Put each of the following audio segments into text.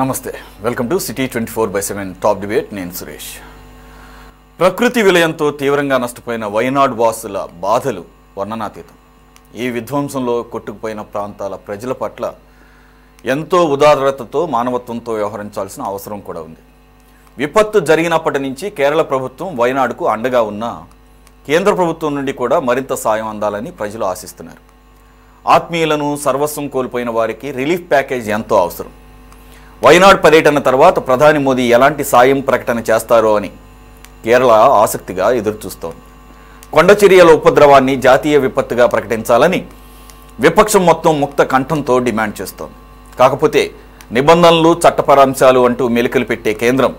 నమస్తే, welcome to city 24/7 top debate. నేను సురేష్. ప్రకృతి విలయంతో తీవ్రంగా నష్టపోయిన వైనాడ్ వాసుల బాధలు వర్ణనాతీతం. ఈ విధ్వంసంలో కొట్టుకుపోయిన ప్రాంతాల ప్రజల పట్ల ఎంతో ఉదారతతో మానవత్వంతో వ్యవహరించాల్సిన అవసరం కూడా ఉంది. విపత్తు జరిగినప్పటి నుంచి కేరళ ప్రభుత్వం వైనాడుకు అండగా ఉన్న కేంద్ర ప్రభుత్వం నుండి కూడా మరింత సాయం అందాలని ప్రజలు ఆశిస్తున్నారు. ఆత్మీయులను సర్వస్వం కోల్పోయిన వారికి రిలీఫ్ ప్యాకేజ్ ఎంతో అవసరం. వైనాడ్ పర్యటన తర్వాత ప్రధాని మోదీ ఎలాంటి సాయం ప్రకటన చేస్తారో అని కేరళ ఆసక్తిగా ఎదురుచూస్తోంది. కొండచర్యల ఉపద్రవాన్ని జాతీయ విపత్తుగా ప్రకటించాలని విపక్షం మొత్తం ముక్త కంఠంతో డిమాండ్ చేస్తోంది. కాకపోతే నిబంధనలు, చట్టపరాంశాలు అంటూ మెలికలు పెట్టే కేంద్రం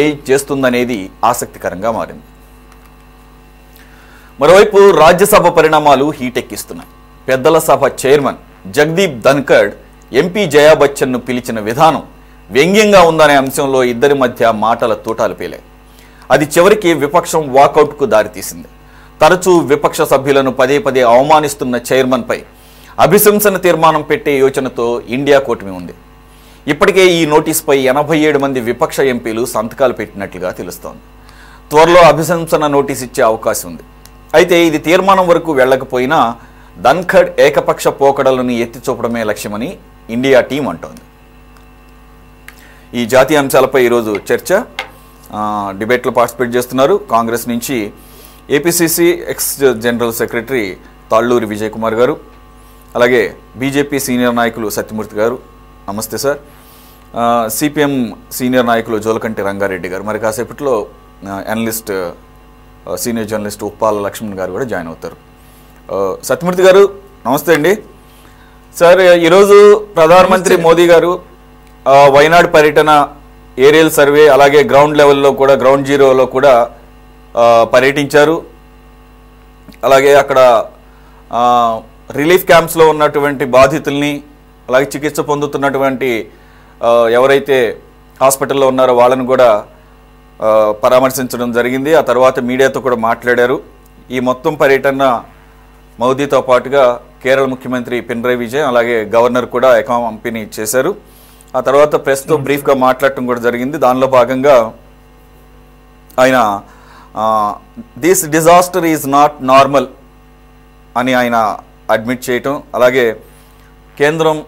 ఏం చేస్తుందనేది ఆసక్తికరంగా మారింది. మరోవైపు రాజ్యసభ పరిణామాలు హీటెక్కిస్తున్నాయి. పెద్దల సభ చైర్మన్ జగదీప్ ధన్కడ్ ఎంపీ జయా బచ్చన్ను పిలిచిన విధానం వ్యంగ్యంగా ఉందనే అంశంలో ఇద్దరి మధ్య మాటల తూటాలు పేలాయి. అది చివరికి విపక్షం వాకౌట్కు దారితీసింది. తరచూ విపక్ష సభ్యులను పదే పదే అవమానిస్తున్న చైర్మన్పై అభిశంసన తీర్మానం పెట్టే యోచనతో ఇండియా కూటమి ఉంది. ఇప్పటికే ఈ నోటీసుపై 87 మంది విపక్ష ఎంపీలు సంతకాలు పెట్టినట్లుగా తెలుస్తోంది. త్వరలో అభిశంసన నోటీస్ ఇచ్చే అవకాశం ఉంది. అయితే ఇది తీర్మానం వరకు వెళ్లకపోయినా ధన్ఖడ్ ఏకపక్ష పోకడలను ఎత్తిచూపడమే లక్ష్యమని ఇండియా టీం అంటోంది. ఈ జాతీయ అంశాలపై ఈరోజు చర్చ, డిబేట్లో పార్టిసిపేట్ చేస్తున్నారు. కాంగ్రెస్ నుంచి APCC X general secretary Talluri Vijay Kumar గారు, అలాగే బీజేపీ సీనియర్ నాయకులు సత్యమూర్తి గారు. నమస్తే సార్. సిపిఎం సీనియర్ నాయకులు జోలకంటి రంగారెడ్డి గారు. మరి కాసేపట్లో analyst, senior journalist Uppala Lakshman గారు కూడా జాయిన్ అవుతారు. సత్యమూర్తి గారు నమస్తే అండి. సార్, ఈరోజు ప్రధానమంత్రి మోదీ గారు వైనాడ్ పర్యటన, ఏరియల్ సర్వే, అలాగే గ్రౌండ్ లెవెల్లో కూడా, గ్రౌండ్ జీరోలో కూడా పర్యటించారు. అలాగే అక్కడ రిలీఫ్ క్యాంప్స్లో ఉన్నటువంటి బాధితుల్ని, అలాగే చికిత్స పొందుతున్నటువంటి ఎవరైతే హాస్పిటల్లో ఉన్నారో వాళ్ళని కూడా పరామర్శించడం జరిగింది. ఆ తర్వాత మీడియాతో కూడా మాట్లాడారు. ఈ మొత్తం పర్యటన మోదీతో పాటుగా కేరళ ముఖ్యమంత్రి పినరయి విజయన్, అలాగే గవర్నర్ కూడా పంపిణీ చేశారు. ఆ తర్వాత ప్రెస్తో బ్రీఫ్గా మాట్లాడటం కూడా జరిగింది. దానిలో భాగంగా ఆయన this disaster is not normal అని ఆయన అడ్మిట్ చేయటం, అలాగే కేంద్రం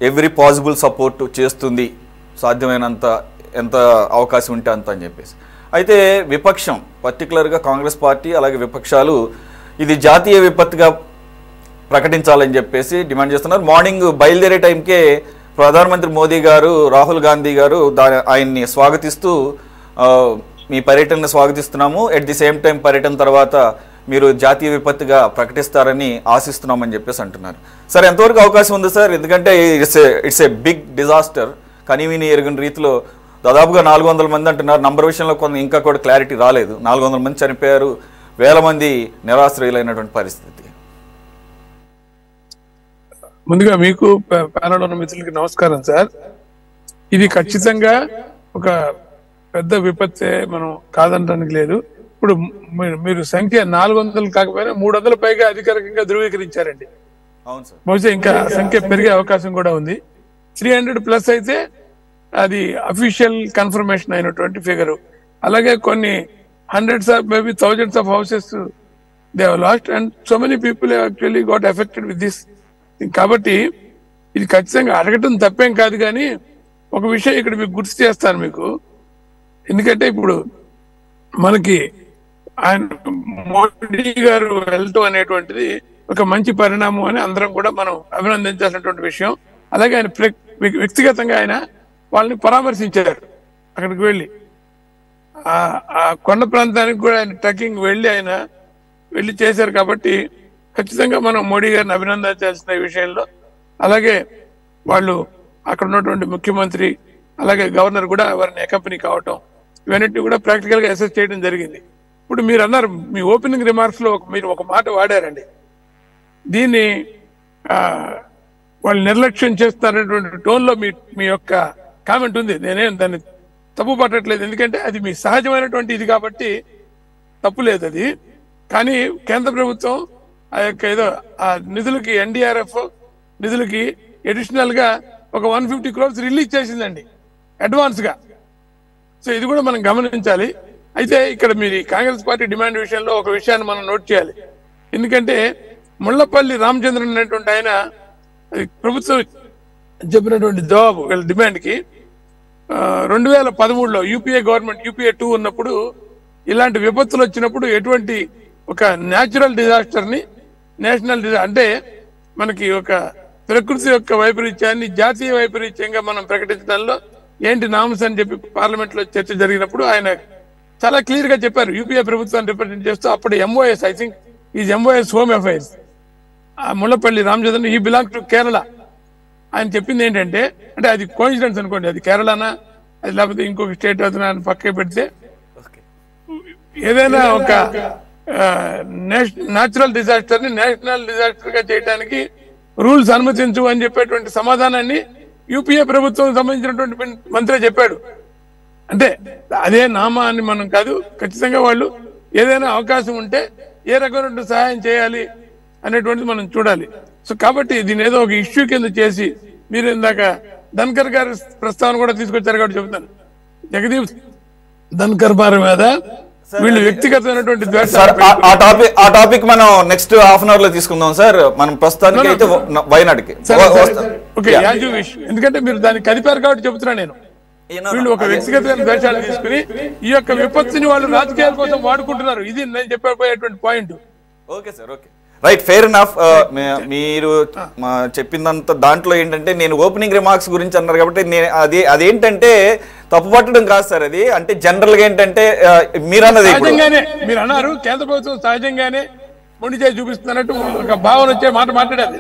ఎవ్రీ పాసిబుల్ సపోర్ట్ చేస్తుంది, సాధ్యమైనంత ఎంత అవకాశం ఉంటే అంత అని చెప్పేసి. అయితే విపక్షం, పర్టికులర్గా కాంగ్రెస్ పార్టీ, అలాగే విపక్షాలు ఇది జాతీయ విపత్తుగా ప్రకటించాలని చెప్పేసి డిమాండ్ చేస్తున్నారు. మార్నింగ్ బయలుదేరే టైంకే ప్రధానమంత్రి మోదీ గారు, రాహుల్ గాంధీ గారు ఆయన్ని స్వాగతిస్తూ మీ పర్యటనను స్వాగతిస్తున్నాము, ఎట్ ది సేమ్ టైం పర్యటన తర్వాత మీరు జాతీయ విపత్తుగా ప్రకటిస్తారని ఆశిస్తున్నామని చెప్పేసి అంటున్నారు. సార్, ఎంతవరకు అవకాశం ఉంది సార్? ఎందుకంటే ఇట్స్ ఏ బిగ్ డిజాస్టర్. కనీవిని ఎరుగని రీతిలో దాదాపుగా 400 మంది అంటున్నారు. నంబర్ విషయంలో ఇంకా కూడా క్లారిటీ రాలేదు. 400 మంది చనిపోయారు, వేల మంది నిరాశ్రయులైనటువంటి పరిస్థితి. ముందుగా మీకు, ప్యానల్ ఉన్న మిత్రులకి నమస్కారం సార్. ఇది ఖచ్చితంగా ఒక పెద్ద విపత్తే, మనం కాదనడానికి లేదు. ఇప్పుడు మీరు సంఖ్య 400 కాకపోయినా 300 పైగా అధికారికంగా ధృవీకరించారండి. బహుశా ఇంకా సంఖ్య పెరిగే అవకాశం కూడా ఉంది. 300+ అయితే అది అఫీషియల్ కన్ఫర్మేషన్ అయినటువంటి ఫిగర్. అలాగే కొన్ని hundreds of, maybe thousands of houses they have lost and so many people actually got affected with this. కాబట్టి ఇది ఖచ్చితంగా అడగటం తప్పేం కాదు. కానీ ఒక విషయం ఇక్కడ మీకు గుర్తు చేస్తాను మీకు. ఎందుకంటే ఇప్పుడు మనకి ఆయన మోడీ గారు వెళ్ళటం అనేటువంటిది ఒక మంచి పరిణామం అని అందరం కూడా మనం అభినందించాల్సినటువంటి విషయం. అలాగే ఆయన వ్యక్తిగతంగా ఆయన వాళ్ళని పరామర్శించారు. అక్కడికి వెళ్ళి ఆ కొండ ప్రాంతానికి కూడా ఆయన ట్రెక్కింగ్ వెళ్ళి చేశారు. కాబట్టి ఖచ్చితంగా మనం మోడీ గారిని అభినందించాల్సిన విషయంలో. అలాగే వాళ్ళు అక్కడ ఉన్నటువంటి ముఖ్యమంత్రి, అలాగే గవర్నర్ కూడా వారిని అకంపెనీ కావటం, ఇవన్నిటిని కూడా ప్రాక్టికల్ గా అసెస్ చేయడం జరిగింది. ఇప్పుడు మీరు అన్నారు, మీ ఓపెనింగ్ రిమార్క్స్ లో మీరు ఒక మాట వాడారండి, దీన్ని వాళ్ళు నిర్లక్ష్యం చేస్తారనేటువంటి టోన్ లో మీ యొక్క కామెంట్ ఉంది. నేనేం దాన్ని తప్పు పట్టట్లేదు, ఎందుకంటే అది మీ సహజమైనటువంటి ఇది కాబట్టి తప్పు లేదు అది. కానీ కేంద్ర ప్రభుత్వం ఆ యొక్క ఏదో ఆ నిధులకి, ఎన్డీఆర్ఎఫ్ నిధులకి అడిషనల్ గా ఒక 150 crores రిలీజ్ చేసిందండి. అడ్వాన్స్గా. సో ఇది కూడా మనం గమనించాలి. అయితే ఇక్కడ మీరు కాంగ్రెస్ పార్టీ డిమాండ్ విషయంలో ఒక విషయాన్ని మనం నోట్ చేయాలి. ఎందుకంటే ముళ్లపల్లి రామచంద్రన్ అనేటువంటి ఆయన ప్రభుత్వం చెప్పినటువంటి జవాబు వీళ్ళ డిమాండ్కి 2013లో యూపీఏ గవర్నమెంట్ యూపీఏ 2 ఉన్నప్పుడు ఇలాంటి విపత్తులు వచ్చినప్పుడు ఎటువంటి ఒక న్యాచురల్ డిజాస్టర్ని నేషనల్ అంటే మనకి ఒక ప్రకృతి యొక్క వైపరీత్యాన్ని జాతీయ వైపరీత్యంగా మనం ప్రకటించడంలో ఏంటి నామ్స్ అని చెప్పి పార్లమెంట్ లో చర్చ జరిగినప్పుడు ఆయన చాలా క్లియర్ గా చెప్పారు. యూపీఏ ప్రభుత్వాన్ని రిప్రజెంట్ చేస్తూ అప్పుడు MOS, I think is MOS home affairs, Mullappally Ramachandran, he belong to Kerala. ఆయన చెప్పింది ఏంటంటే, అంటే అది కోఇన్సిడెన్స్ అనుకోండి, అది కేరళనా అది లేకపోతే ఇంకొక స్టేట్ అవుతున్నా అని పక్కకి పెడితే, ఏదైనా ఒక న్యాచురల్ డిజాస్టర్ ని నేషనల్ డిజాస్టర్ గా చేయడానికి రూల్స్ అనుమతించు అని చెప్పేటువంటి సమాధానాన్ని యూపీఏ ప్రభుత్వం సంబంధించినటువంటి మంత్రి చెప్పాడు. అంటే అదే నామా అని మనం కాదు, ఖచ్చితంగా వాళ్ళు ఏదైనా అవకాశం ఉంటే ఏ రకమైన సహాయం చేయాలి అనేటువంటిది మనం చూడాలి. సో కాబట్టి దీని ఏదో ఒక ఇష్యూ కింద చేసి, మీరు ఇందాక ధన్కర్ గారి ప్రస్తావన కూడా తీసుకొచ్చారు కాబట్టి చెబుతాను, జగదీప్ ధన్కర్ బార్ మీద వీళ్ళు వ్యక్తిగతమైనటువంటి ఆ టాపిక్ మనం నెక్స్ట్ హాఫ్ అన్ అవర్ లో తీసుకుందాం సార్. మనం ప్రస్తుతానికి అయితే వైనాడుకి, ఎందుకంటే మీరు దాన్ని కదిపారు కాబట్టి చెబుతున్నా నేను. వీళ్ళు ఒక వ్యక్తిగతమైన ద్వేషాలు తీసుకుని ఈ యొక్క విపత్తుని వాళ్ళు రాజకీయాల కోసం వాడుకుంటున్నారు. ఇది నేను చెప్పబోయేటువంటి point. Okay sir, okay, right, fair enough. మీరు చెప్పిందంత దాంట్లో ఏంటంటే, నేను ఓపెనింగ్ రిమార్క్స్ గురించి అన్నారు కాబట్టి అదేంటంటే తప్పుపట్టడం కాదు సార్. అది అంటే జనరల్ గా ఏంటంటే మీరు అన్నది మీరు అన్నారు కేంద్ర ప్రభుత్వం సహజంగానే మొండి చేసి చూపిస్తున్నట్టు ఒక భావన వచ్చే మాట మాట్లాడారు.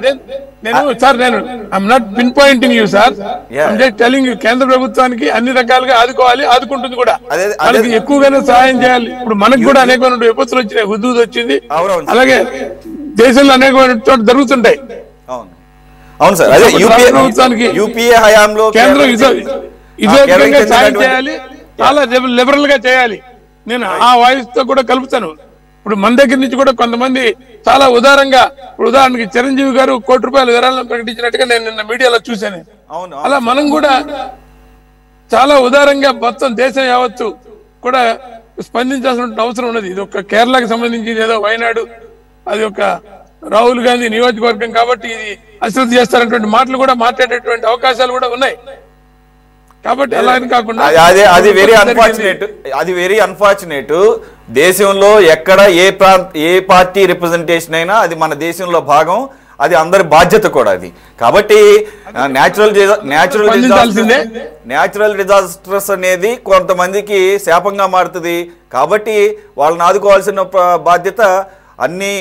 నేను సార్, నేను I'm not pinpointing you sir, I'm just telling you, కేంద్ర ప్రభుత్వానికి అన్ని రకాలుగా ఆదుకోవాలి, ఆదుకుంటుంది కూడా, వాళ్ళకి ఎక్కువగానే సహాయం చేయాలి. ఇప్పుడు మనకు కూడా అనేకమైన విపత్తులు వచ్చినాయి, హుదూద్ వచ్చింది, అలాగే దేశంలో అనేకమైన చోట్ల జరుగుతుంటాయి. అవును సార్, అదే ప్రభుత్వానికి యూపీఏ హయాంలో కేంద్రం ఇదే విధంగా సాయం చేయాలి, చాలా లిబరల్ గా చేయాలి. నేను ఆ వాయిస్ తో కూడా కలుపుతాను. ఇప్పుడు మన దగ్గర నుంచి కూడా కొంతమంది చాలా ఉదారంగా, ఉదాహరణకి చిరంజీవి గారు ₹1,00,00,000 విరాళం ప్రకటించినట్టుగా నేను నిన్న మీడియాలో చూశాను. అలా మనం కూడా చాలా ఉదారంగా మొత్తం దేశం యావత్తు కూడా స్పందించాల్సిన అవసరం ఉన్నది. ఇది ఒక కేరళకు సంబంధించి ఏదో వైనాడు, అది ఒక రాహుల్ గాంధీ నియోజకవర్గం కాబట్టి ఇది అశ్రద్ధ చేస్తారనేటువంటి మాటలు కూడా మాట్లాడేటువంటి అవకాశాలు కూడా ఉన్నాయి. కాబట్టి అలా అని కాకుండా అది వెరీ అన్ఫార్చునేట్. దేశంలో ఎక్కడ ఏ పార్టీ రిప్రజెంటేషన్ అయినా అది మన దేశంలో భాగం, అది అందరి బాధ్యత కూడా అది. కాబట్టి న్యాచురల్ డిజాస్టర్స్ అనేది కొంతమందికి శాపంగా మారుతుంది. కాబట్టి వాళ్ళని ఆదుకోవాల్సిన బాధ్యత అన్ని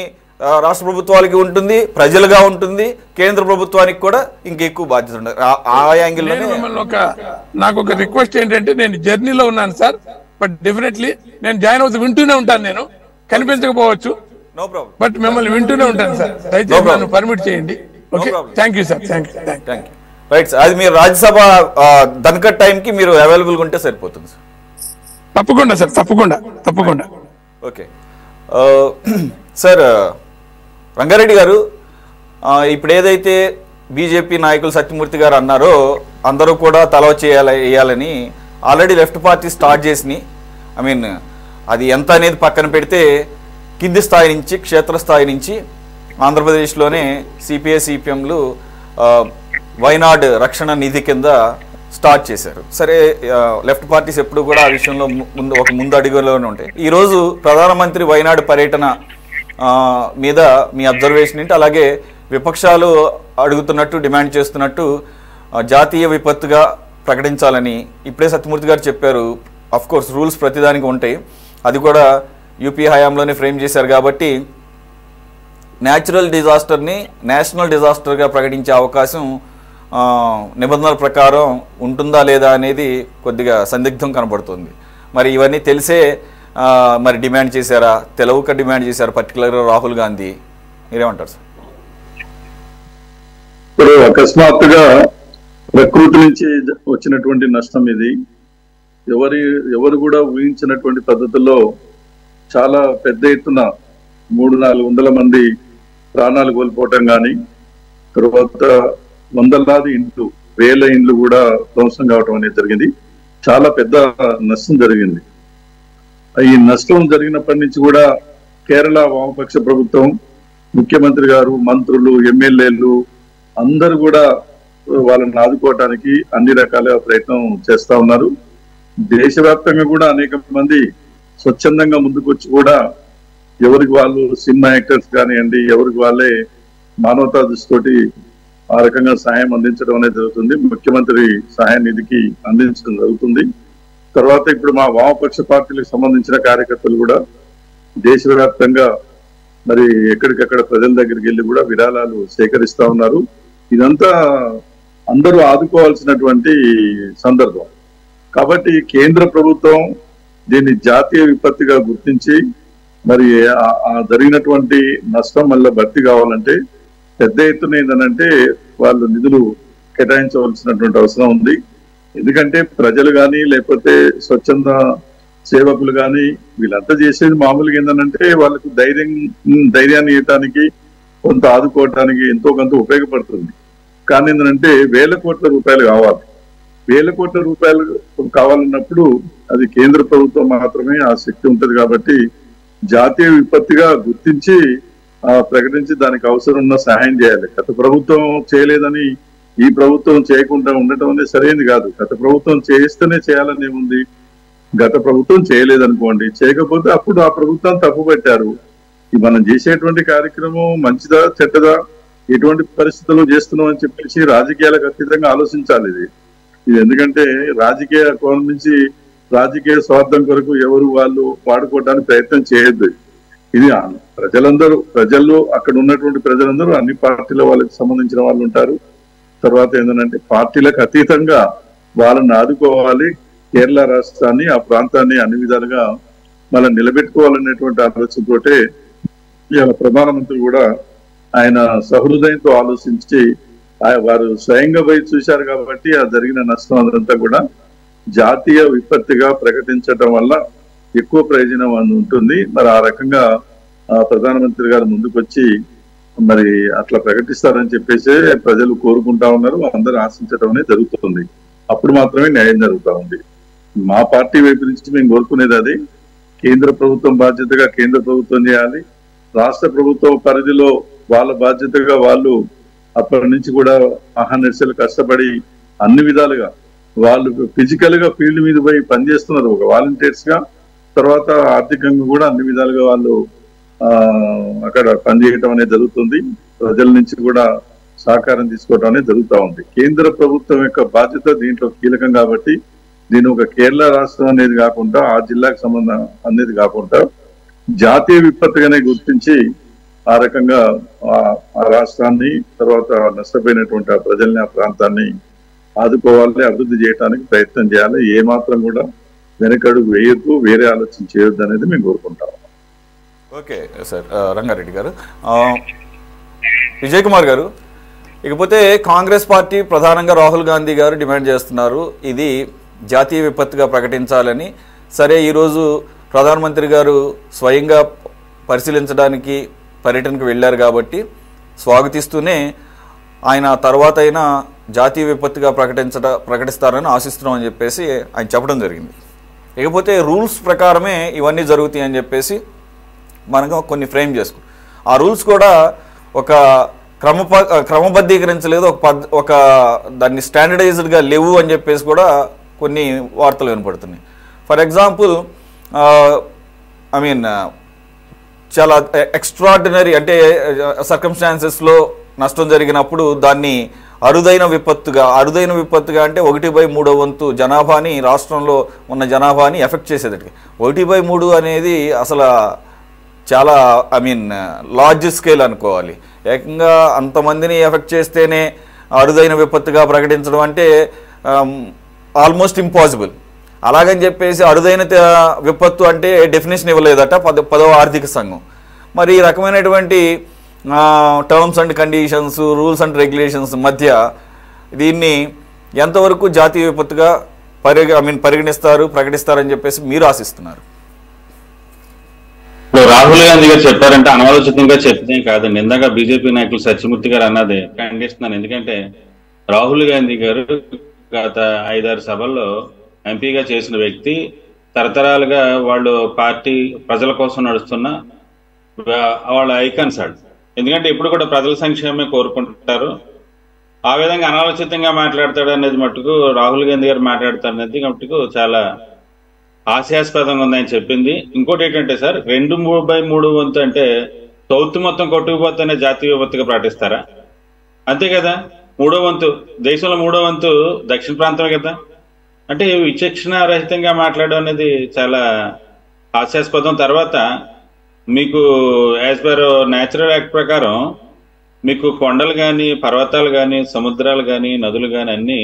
రాష్ట్ర ప్రభుత్వాలకి ఉంటుంది, ప్రజలుగా ఉంటుంది, కేంద్ర ప్రభుత్వానికి కూడా ఇంకెక్కువ బాధ్యత ఉంటుంది. ఆ యాంగిల్ నాకు ఒక రిక్వెస్ట్ ఏంటంటే, నేను జర్నీలో ఉన్నాను సార్, బట్ డెఫినెట్లీ నేను జాయిన్ అవుతూ వింటూనే ఉంటాను. నేను కనిపించకపోవచ్చు, నో ప్రాబ్లం, బట్ మిమ్మల్ని వింటూనే ఉంటాను సార్. దయచేసి నన్ను పర్మిట్ చేయండి. Okay, thank you sir, thank you. Right sir, అది మీరు రాజ్యసభ ధన్కర్ టైంకి మీరు అవైలబుల్గా ఉంటే సరిపోతుంది సార్. తప్పకుండా సార్, తప్పకుండా. ఓకే సార్, రంగారెడ్డి గారు, ఇప్పుడు ఏదైతే బీజేపీ నాయకులు సత్యమూర్తి గారు అన్నారో అందరూ కూడా తల వేయాలని ఆల్రెడీ లెఫ్ట్ పార్టీ స్టార్ట్ చేసినాయి. ఐ మీన్ అది ఎంత అనేది పక్కన పెడితే కింది స్థాయి నుంచి, క్షేత్రస్థాయి నుంచి ఆంధ్రప్రదేశ్లోనే సిపిఐ సిపిఎంలు వైనాడ్ రక్షణ నిధి కింద స్టార్ట్ చేశారు. సరే, లెఫ్ట్ పార్టీస్ ఎప్పుడు కూడా ఆ విషయంలో ముందు అడుగులోనే ఉంటాయి. ఈరోజు ప్రధానమంత్రి వైనాడ్ పర్యటన మీద మీ అబ్జర్వేషన్ ఏంటి? అలాగే విపక్షాలు అడుగుతున్నట్టు, డిమాండ్ చేస్తున్నట్టు జాతీయ విపత్తుగా ప్రకటించాలని ఇప్పుడే సత్యమూర్తి గారు చెప్పారు. అఫ్ కోర్స్ రూల్స్ ప్రతిదానికి ఉంటాయి, అది కూడా యూపీ హయాంలోనే ఫ్రేమ్ చేశారు. కాబట్టి న్యాచురల్ డిజాస్టర్ని నేషనల్ డిజాస్టర్గా ప్రకటించే అవకాశం నిబంధనల ప్రకారం ఉంటుందా లేదా అనేది కొద్దిగా సందిగ్ధం కనబడుతుంది. మరి ఇవన్నీ తెలిసే మరి డిమాండ్ చేశారా, తెలవక డిమాండ్ చేశారు, పర్టికులర్గా రాహుల్ గాంధీ? మీరేమంటారు సార్? ఇప్పుడు అకస్మాత్తుగా ప్రకృతి నుంచి వచ్చినటువంటి నష్టం ఇది. ఎవరు కూడా ఊహించినటువంటి పద్ధతుల్లో చాలా పెద్ద ఎత్తున 300-400 మంది ప్రాణాలు కోల్పోవటం కానీ, తర్వాత వందలాది ఇండ్లు, వేల ఇండ్లు కూడా ధ్వంసం కావటం అనేది జరిగింది. చాలా పెద్ద నష్టం జరిగింది. ఈ నష్టం జరిగినప్పటి నుంచి కూడా కేరళ వామపక్ష ప్రభుత్వం, ముఖ్యమంత్రి గారు, మంత్రులు, ఎమ్మెల్యేలు అందరూ కూడా వాళ్ళని ఆదుకోవటానికి అన్ని రకాల ప్రయత్నం చేస్తా ఉన్నారు. దేశవ్యాప్తంగా కూడా అనేక మంది స్వచ్ఛందంగా ముందుకొచ్చి కూడా ఎవరికి వాళ్ళు సినిమా యాక్టర్స్ కానివ్వండి, ఎవరికి వాళ్ళే మానవతా దృష్టితోటి ఆ రకంగా సహాయం అందించడం అనేది జరుగుతుంది. ముఖ్యమంత్రి సహాయ నిధికి అందించడం జరుగుతుంది. తర్వాత ఇప్పుడు మా వామపక్ష పార్టీలకు సంబంధించిన కార్యకర్తలు కూడా దేశవ్యాప్తంగా మరి ఎక్కడికక్కడ ప్రజల దగ్గరికి వెళ్ళి కూడా విరాళాలు సేకరిస్తా ఉన్నారు. ఇదంతా అందరూ ఆదుకోవాల్సినటువంటి సందర్భం. కాబట్టి కేంద్ర ప్రభుత్వం దీన్ని జాతీయ విపత్తిగా గుర్తించి మరి జరిగినటువంటి నష్టం మళ్ళీ భర్తీ కావాలంటే పెద్ద ఎత్తున ఏంటంటే వాళ్ళు నిధులు కేటాయించవలసినటువంటి అవసరం ఉంది. ఎందుకంటే ప్రజలు కానీ లేకపోతే స్వచ్ఛంద సేవకులు కానీ వీళ్ళంతా చేసేది మామూలుగా ఏంటంటే వాళ్ళకు ధైర్యాన్ని ఇవ్వటానికి, కొంత ఆదుకోవటానికి ఎంతో కొంత ఉపయోగపడుతుంది. కానీ ఏంటంటే వేల కోట్ల రూపాయలు కావాలి. వేల కోట్ల రూపాయలు కావాలన్నప్పుడు అది కేంద్ర ప్రభుత్వం మాత్రమే ఆ శక్తి ఉంటుంది. కాబట్టి జాతీయ విపత్తిగా గుర్తించి ప్రకటించి దానికి అవసరం ఉన్న సహాయం చేయాలి. గత ప్రభుత్వం చేయలేదని ఈ ప్రభుత్వం చేయకుండా ఉండటం అనేది సరైనది కాదు. గత ప్రభుత్వం చేస్తేనే చేయాలని ఏముంది? గత ప్రభుత్వం చేయలేదనుకోండి, చేయకపోతే అప్పుడు ఆ ప్రభుత్వాన్ని తప్పు పెట్టారు. మనం చేసేటువంటి కార్యక్రమం మంచిదా చెడ్డదా, ఎటువంటి పరిస్థితుల్లో చేస్తున్నాం అని చెప్పేసి రాజకీయాలకు అతీతంగా ఆలోచించాలి. ఇది ఎందుకంటే రాజకీయ కోణం నుంచి రాజకీయ స్వార్థం కొరకు ఎవరు వాళ్ళు వాడుకోవడానికి ప్రయత్నం చేయొద్దు. ఇది ప్రజలు అక్కడ ఉన్నటువంటి ప్రజలందరూ అన్ని పార్టీల వాళ్ళకి సంబంధించిన వాళ్ళు ఉంటారు. తర్వాత ఏంటంటే పార్టీలకు అతీతంగా వాళ్ళని ఆదుకోవాలి. కేరళ రాష్ట్రాన్ని, ఆ ప్రాంతాన్ని అన్ని విధాలుగా మళ్ళీ నిలబెట్టుకోవాలనేటువంటి ఆలోచనతోటే ఇవాళ ప్రధానమంత్రి కూడా ఆయన సహృదయంతో ఆలోచించి వారు స్వయంగా పోయి చూశారు కాబట్టి ఆ జరిగిన నష్టం అదంతా కూడా జాతీయ విపత్తిగా ప్రకటించడం వల్ల ఎక్కువ ప్రయోజనం ఉంటుంది. మరి ఆ రకంగా ప్రధానమంత్రి గారు ముందుకొచ్చి మరి అట్లా ప్రకటిస్తారని చెప్పేసి ప్రజలు కోరుకుంటా ఉన్నారు. అందరూ ఆశించడం అనేది జరుగుతుంది. అప్పుడు మాత్రమే న్యాయం జరుగుతూ ఉంది. మా పార్టీ వైపు నుంచి మేము కోరుకునేది అది. కేంద్ర ప్రభుత్వం బాధ్యతగా కేంద్ర ప్రభుత్వం చేయాలి. రాష్ట్ర ప్రభుత్వం పరిధిలో వాళ్ళ బాధ్యతగా వాళ్ళు అప్పటి నుంచి కూడా అహర్నిశలు కష్టపడి అన్ని విధాలుగా వాళ్ళు ఫిజికల్ గా ఫీల్డ్ మీద పోయి పనిచేస్తున్నారు ఒక వాలంటీర్స్ గా. తర్వాత ఆర్థికంగా కూడా అన్ని విధాలుగా వాళ్ళు అక్కడ పనిచేయటం అనేది జరుగుతుంది. ప్రజల నుంచి కూడా సహకారం తీసుకోవడం అనేది జరుగుతూ ఉంది. కేంద్ర ప్రభుత్వం యొక్క బాధ్యత దీంట్లో కీలకం కాబట్టి దీని ఒక కేరళ రాష్ట్రం అనేది కాకుండా, ఆ జిల్లాకు సంబంధం అనేది కాకుండా జాతీయ విపత్తుగానే గుర్తించి ఆ రకంగా ఆ రాష్ట్రాన్ని, తర్వాత నష్టపోయినటువంటి ఆ ప్రజల్ని, ఆ ప్రాంతాన్ని ఆదుకోవాలి, అభివృద్ధి చేయడానికి ప్రయత్నం చేయాలి. ఏ మాత్రం కూడా వెనకడుగు వేయొద్దు, వేరే ఆలోచన చేయొద్దు అనేది మేము కోరుకుంటాం. Okay sir. రంగారెడ్డి గారు, విజయ్ కుమార్ గారు, ఇకపోతే కాంగ్రెస్ పార్టీ ప్రధానంగా రాహుల్ గాంధీ గారు డిమాండ్ చేస్తున్నారు ఇది జాతీయ విపత్తుగా ప్రకటించాలని. సరే, ఈరోజు ప్రధానమంత్రి గారు స్వయంగా పరిశీలించడానికి పర్యటనకు వెళ్ళారు కాబట్టి స్వాగతిస్తూనే ఆయన తర్వాత అయినా జాతీయ విపత్తుగా ప్రకటిస్తారని ఆశిస్తున్నామని చెప్పేసి ఆయన చెప్పడం జరిగింది. ఇకపోతే రూల్స్ ప్రకారమే ఇవన్నీ జరుగుతాయి అని చెప్పేసి మనకు కొన్ని ఫ్రేమ్ చేసుకో, ఆ రూల్స్ కూడా ఒక క్రమబద్ధీకరించలేదు, ఒక దాన్ని స్టాండర్డైజ్డ్గా లేవు అని చెప్పేసి కూడా కొన్ని వార్తలు వినపడుతున్నాయి. ఫర్ ఎగ్జాంపుల్, చాలా ఎక్స్ట్రాడినరీ అంటే సర్కమ్స్టాన్సెస్లో నష్టం జరిగినప్పుడు దాన్ని అరుదైన విపత్తుగా అంటే 1/3 వంతు జనాభాని, రాష్ట్రంలో ఉన్న జనాభాని ఎఫెక్ట్ చేసేదటికి. 1/3 అనేది అసలు చాలా లార్జ్ స్కేల్ అనుకోవాలి. ఏకంగా అంతమందిని ఎఫెక్ట్ చేస్తేనే అరుదైన విపత్తుగా ప్రకటించడం అంటే ఆల్మోస్ట్ ఇంపాసిబుల్. అలాగని చెప్పేసి అరుదైన విపత్తు అంటే డెఫినేషన్ ఇవ్వలేదట 10వ ఆర్థిక సంఘం. మరి ఈ రకమైనటువంటి terms and conditions, rules and regulations మధ్య దీన్ని ఎంతవరకు జాతీయ విపత్తుగా ప్రకటిస్తారని చెప్పేసి మీరు ఆశిస్తున్నారు? రాహుల్ గాంధీ గారు చెప్పారంటే అనాలోచితంగా చెప్తే కాదండి. ఇందాక బీజేపీ నాయకులు సత్యమూర్తి గారు అన్నది ఖండిస్తున్నాను. ఎందుకంటే రాహుల్ గాంధీ గారు గత 5-6 సభల్లో ఎంపీగా చేసిన వ్యక్తి, తరతరాలుగా వాళ్ళు పార్టీ ప్రజల కోసం నడుస్తున్న వాళ్ళ ఐకాన్స్ వాళ్ళు. ఎందుకంటే ఎప్పుడు కూడా ప్రజల సంక్షేమమే కోరుకుంటారు. ఆ విధంగా అనాలోచితంగా మాట్లాడతాడు అనేది మట్టుకు రాహుల్ గాంధీ గారు మాట్లాడతారు అనేది మట్టుకు చాలా హాస్యాస్పదంగా ఉందని చెప్పింది. ఇంకోటి ఏంటంటే సార్, 2/3 వంతు అంటే సౌత్ మొత్తం కొట్టుకుపోతేనే జాతీయ విపత్తుగా ప్రకటిస్తారా? అంతే కదా. 3వ వంతు దేశంలో 3వ వంతు దక్షిణ ప్రాంతమే కదా. అంటే విచక్షణ రహితంగా మాట్లాడడం అనేది చాలా హాస్యాస్పదం. తర్వాత మీకు యాజ్ పర్ న్యాచురల్ యాక్ట్ ప్రకారం మీకు కొండలు కానీ, పర్వతాలు కానీ, సముద్రాలు కానీ, నదులు కానీ అన్నీ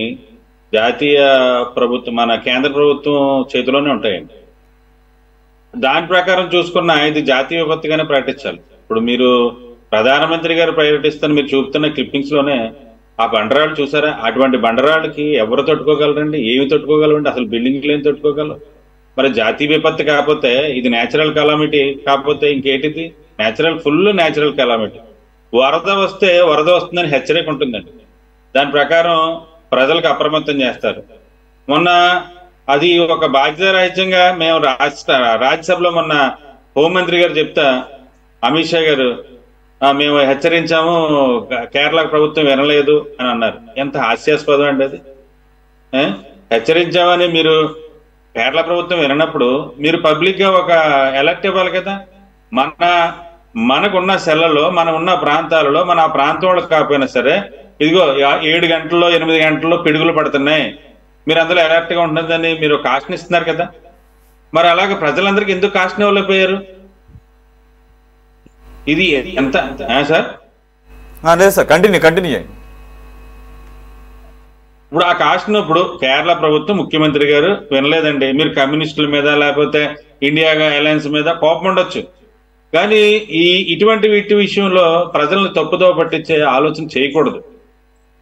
జాతీయ ప్రభుత్వం, మన కేంద్ర ప్రభుత్వం చేతిలోనే ఉంటాయండి. దాని ప్రకారం చూసుకున్న ఇది జాతీయ విపత్తుగానే ప్రకటించాలి. ఇప్పుడు మీరు ప్రధానమంత్రి గారు ప్రకటిస్తున్న మీరు చూపుతున్న క్లిప్పింగ్స్ లోనే ఆ బండరాళ్ళు చూసారా? అటువంటి బండరాళ్ళకి ఎవరు తట్టుకోగలరండి? ఏమి తట్టుకోగలరండి? అసలు బిల్డింగ్లు ఏం తట్టుకోగలరు? మరి జాతీయ విపత్తు కాకపోతే ఇది నేచురల్ కెలామిటీ, కాకపోతే ఇంకేటిది? Full natural calamity. వరద వస్తే వరద వస్తుందని హెచ్చరిక ఉంటుందండి. దాని ప్రకారం ప్రజలకు అప్రమత్తం చేస్తారు. మొన్న అది ఒక బాధ్యతారాహిత్యంగా మేము రాజ్యసభలో మొన్న హోంమంత్రి గారు చెప్తా, అమిత్ షా గారు మేము హెచ్చరించాము, కేరళ ప్రభుత్వం వినలేదు అని అన్నారు. ఎంత హాస్యాస్పదం అండి అది. హెచ్చరించామని మీరు కేరళ ప్రభుత్వం వినప్పుడు మీరు పబ్లిక్ గా ఒక అలర్ట్ ఇవ్వాలి కదా. మనకున్న సెల్లలో, మనం ఉన్న ప్రాంతాలలో, మన ఆ ప్రాంతం వాళ్ళకి కాకపోయినా సరే, ఇదిగో 7 గంటల్లో 8 గంటల్లో పిడుగులు పడుతున్నాయి, మీరు అందులో అలర్ట్ గా ఉంటుందని మీరు కాషన్ ఇస్తున్నారు కదా. మరి అలాగే ప్రజలందరికీ ఎందుకు కాషన్ ఇవ్వలేకపోయారు? ఇది ఎంత సార్? అదే సార్, కంటిన్యూ చేయండి. ఇప్పుడు ఆ కాషన్ ఇప్పుడు కేరళ ప్రభుత్వం ముఖ్యమంత్రి గారు వినలేదండి. మీరు కమ్యూనిస్టుల మీద లేకపోతే ఇండియా అలయన్స్ మీద కోపం ఉండొచ్చు, కానీ ఇటువంటి విషయంలో ప్రజలను తప్పుదో పట్టించే ఆలోచన చేయకూడదు.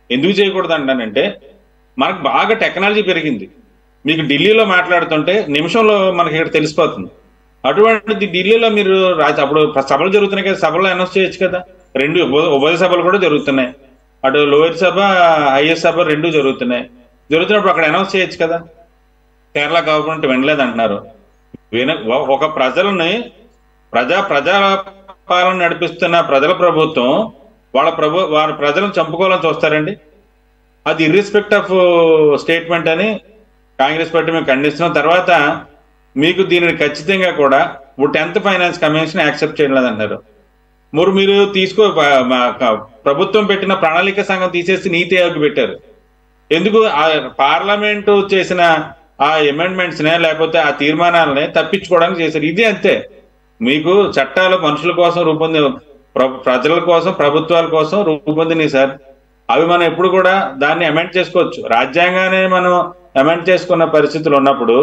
ఎందుకు చేయకూడదు అంటానంటే, మనకు బాగా టెక్నాలజీ పెరిగింది. మీకు ఢిల్లీలో మాట్లాడుతుంటే నిమిషంలో మనకి ఇక్కడ తెలిసిపోతుంది. అటువంటిది ఢిల్లీలో మీరు అప్పుడు సభలు జరుగుతున్నాయి కదా, సభలో అనౌన్స్ చేయొచ్చు కదా. 2 ఉభయ సభలు కూడా జరుగుతున్నాయి. అటు లోయర్ సభ, హైయర్ సభ 2 జరుగుతున్నప్పుడు అక్కడ అనౌన్స్ చేయొచ్చు కదా. కేరళ గవర్నమెంట్ వినలేదు అంటున్నారు. ఒక ప్రజలని ప్రజా పాలన నడిపిస్తున్న ప్రజల ప్రభుత్వం వాళ్ళ ప్రజలను చంపుకోవాలని చూస్తారండి. అది ఇర్రెస్పెక్ట్ ఆఫ్ స్టేట్మెంట్ అని కాంగ్రెస్ పార్టీ మేము ఖండిస్తున్నాం. తర్వాత మీకు దీనిని ఖచ్చితంగా కూడా 10th ఫైనాన్స్ కమిషన్ యాక్సెప్ట్ చేయలేదన్నారు. మీరు ప్రభుత్వం పెట్టిన ప్రణాళిక సంఘం తీసేసి నీతి ఆయోగ్ పెట్టారు. ఎందుకు? పార్లమెంటు చేసిన ఆ అమెండ్మెంట్స్ నే లేకపోతే ఆ తీర్మానాలనే తప్పించుకోవడానికి చేశారు. ఇది అంతే. మీకు చట్టాలు మనుషుల కోసం ప్రజల కోసం, ప్రభుత్వాల కోసం రూపొందినాయి సార్. అవి మనం ఎప్పుడు కూడా దాన్ని అమెండ్ చేసుకోవచ్చు. రాజ్యాంగాన్ని మనం అమెండ్ చేసుకున్న పరిస్థితులు ఉన్నప్పుడు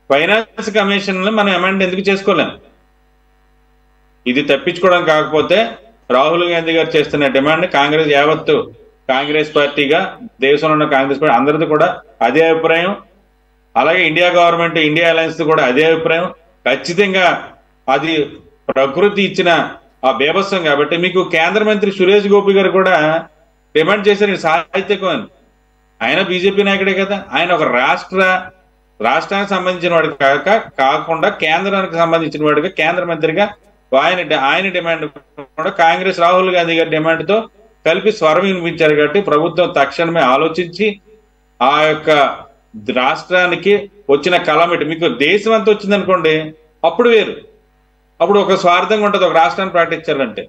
ఫైనాన్స్ కమిషన్ మనం అమెండ్ ఎందుకు చేసుకోలేం? ఇది తప్పించుకోవడం కాకపోతే రాహుల్ గాంధీ గారు చేస్తున్న డిమాండ్ కాంగ్రెస్ పార్టీగా, దేశంలో ఉన్న కాంగ్రెస్ పార్టీ అందరిది కూడా అదే అభిప్రాయం. అలాగే ఇండియా గవర్నమెంట్, ఇండియా అలయన్స్ కూడా అదే అభిప్రాయం. ఖచ్చితంగా అది ప్రకృతి ఇచ్చిన ఆ బేభత్సం కాబట్టి మీకు కేంద్ర మంత్రి సురేష్ గోపి గారు కూడా డిమాండ్ చేశారు సాహిత్యకం అని. ఆయన బీజేపీ నాయకుడే కదా. ఆయన ఒక రాష్ట్రానికి సంబంధించిన వాడు కాకుండా కేంద్రానికి సంబంధించిన వాడుగా, కేంద్ర మంత్రిగా ఆయన డిమాండ్ కూడా కాంగ్రెస్ రాహుల్ గాంధీ గారి డిమాండ్ తో కలిపి స్వరం వినిపించారు. కాబట్టి ప్రభుత్వం తక్షణమే ఆలోచించి ఆ యొక్క రాష్ట్రానికి వచ్చిన కలామిటీ, మీకు దేశం అంతా వచ్చిందనుకోండి అప్పుడు వేరు, అప్పుడు ఒక స్వార్థంగా ఉంటుంది. ఒక రాష్ట్రాన్ని ప్రకటించాలంటే